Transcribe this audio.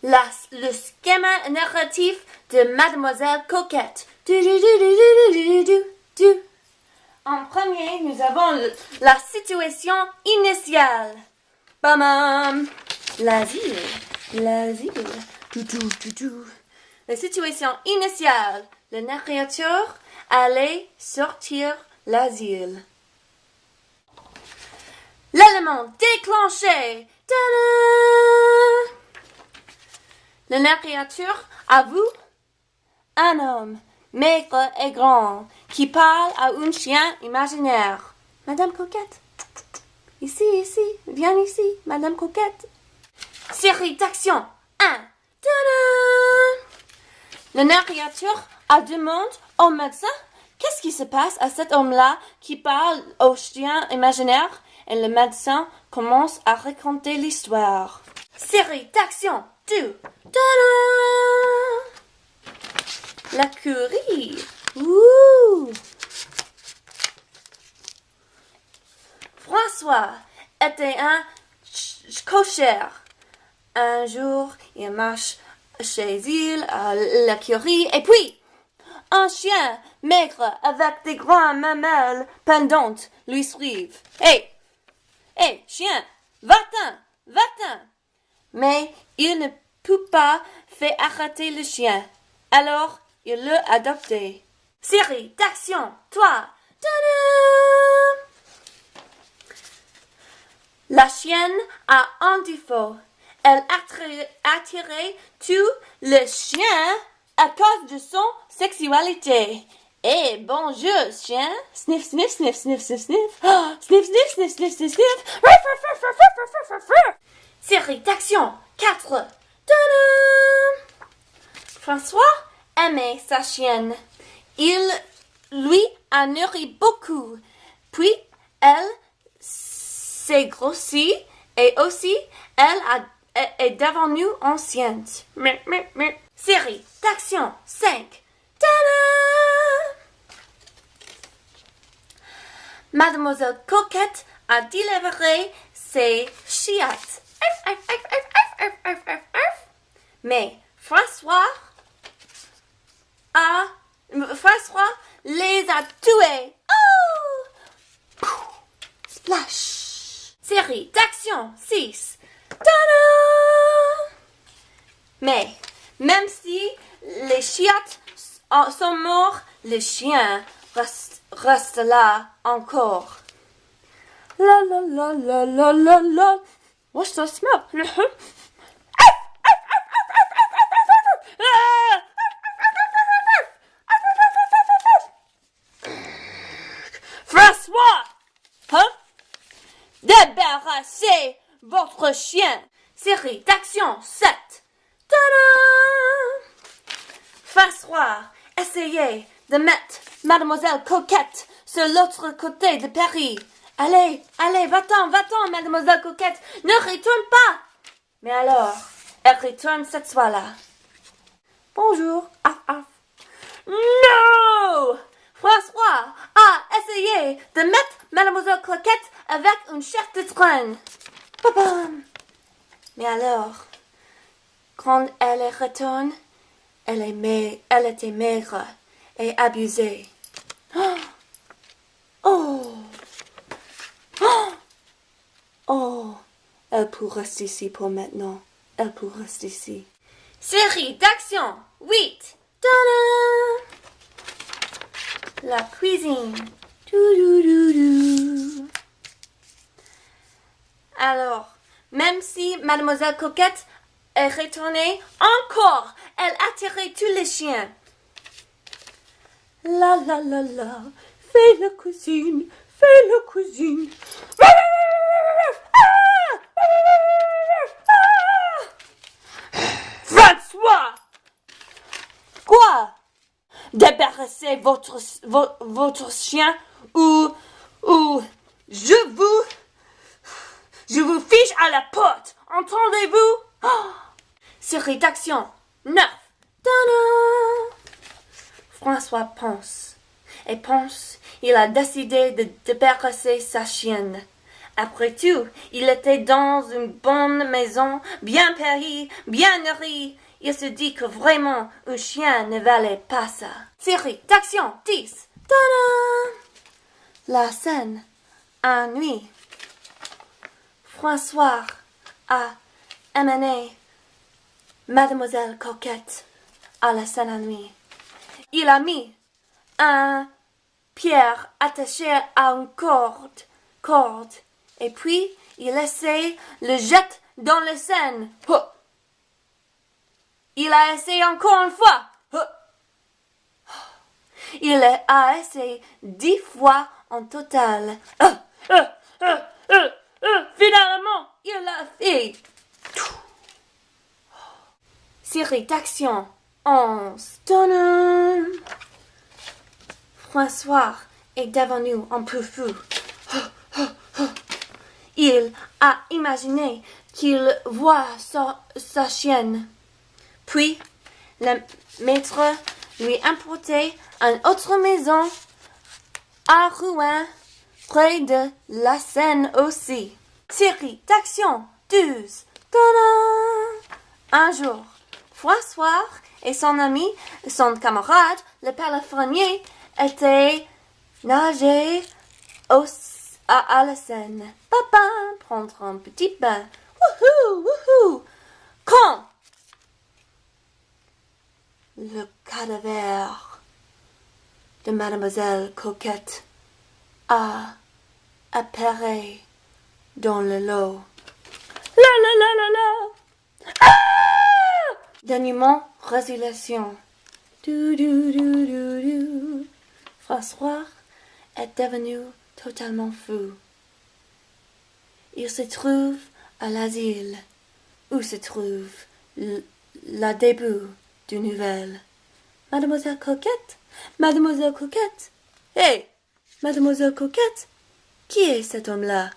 Le schéma narratif de Mademoiselle Coquette. En premier, nous avons la situation initiale. Bam! L'asile. La situation initiale. Le narrateur allait sortir l'asile. L'élément déclenché. Ta-da! Le narrateur avoue un homme maigre et grand qui parle à un chien imaginaire. Madame Coquette, ici, viens ici, Madame Coquette. Série d'action 1. Ta-da! Le narrateur demande au médecin qu'est-ce qui se passe à cet homme-là qui parle au chien imaginaire et le médecin commence à raconter l'histoire. Série d'action 2. Ta-da! La curie. Ouh! François était un cocher. Un jour, il marche chez il à la curie et puis un chien maigre avec des grands mamelles pendantes lui suivent. Hé, chien, va-t'en! Mais il ne peut pas faire arrêter le chien. Alors, il l'a adopté. Série d'action 3. Ta-da! La chienne a un défaut. Elle attirait tous les chiens à cause de son sexualité. Eh, bonjour, chien. Sniff, sniff, sniff, sniff, sniff, sniff. Oh, sniff, sniff, sniff, sniff, sniff, sniff. Série d'action 4. Ta-da! François aimait sa chienne. Il lui a nourri beaucoup. Puis, elle s'est grossie et aussi, elle est devenue enceinte. Série d'action 5. Ta-da! Mademoiselle Coquette a délivré ses chiottes. Mais François les a tués. Oh! Splash! Série d'action 6. Ta-da! Mais même si les chiottes sont morts, le chien reste là encore. La la la la la la la. What's that smell? François! Hein? Débarrassez votre chien! Série d'action 7. Ta-da! François essayait de mettre Mademoiselle Coquette sur l'autre côté de Paris. Allez, va-t'en, Mademoiselle Coquette, ne retourne pas! Mais alors, elle retourne cette fois-là. Bonjour, Non! François a essayé de mettre Mademoiselle Coquette avec une chair de traîne. Mais alors, quand elle retourne, elle était maigre et abusée. Oh, elle peut rester ici pour maintenant. Elle peut rester ici. Série d'action 8. Ta-da! La cuisine. Alors, même si Mademoiselle Coquette est retournée, encore, elle attirait tous les chiens. La la la la, fais la cuisine. François! Quoi? Débarrassez votre chien ou je vous fiche à la porte. Entendez-vous? Série d'action 9. Ta-da! François pense. Il a décidé de débarrasser sa chienne. Après tout, il était dans une bonne maison, bien périe, bien nourrie. Il se dit que vraiment, un chien ne valait pas ça. Série d'action 10. Tada! La scène. Un nuit. François a amené Mademoiselle Coquette à la scène à nuit. Il a mis un pierre attaché à une corde, et puis il essaie le jette dans la Seine. Il a essayé encore une fois. Il a essayé 10 fois en total. Finalement, il l'a fait. Série d'action 11. Tadam! François est devenu un peu fou. Il a imaginé qu'il voit sa chienne. Puis, le maître lui importait une autre maison à Rouen, près de la Seine aussi. Série d'action 12. Tadam! Un jour, François et son ami, son camarade, le palefrenier, étaient nager à la Seine. Papa, prendre un petit bain. Wouhou, wouhou. Quand le cadavre de Mademoiselle Coquette a apparu dans le lot. La la la la la. Ah! Dénouement, résolution. François est devenu totalement fou. Il se trouve à l'asile où se trouve le début d'une nouvelle. Mademoiselle Coquette? Mademoiselle Coquette? Hé! Mademoiselle Coquette? Qui est cet homme-là?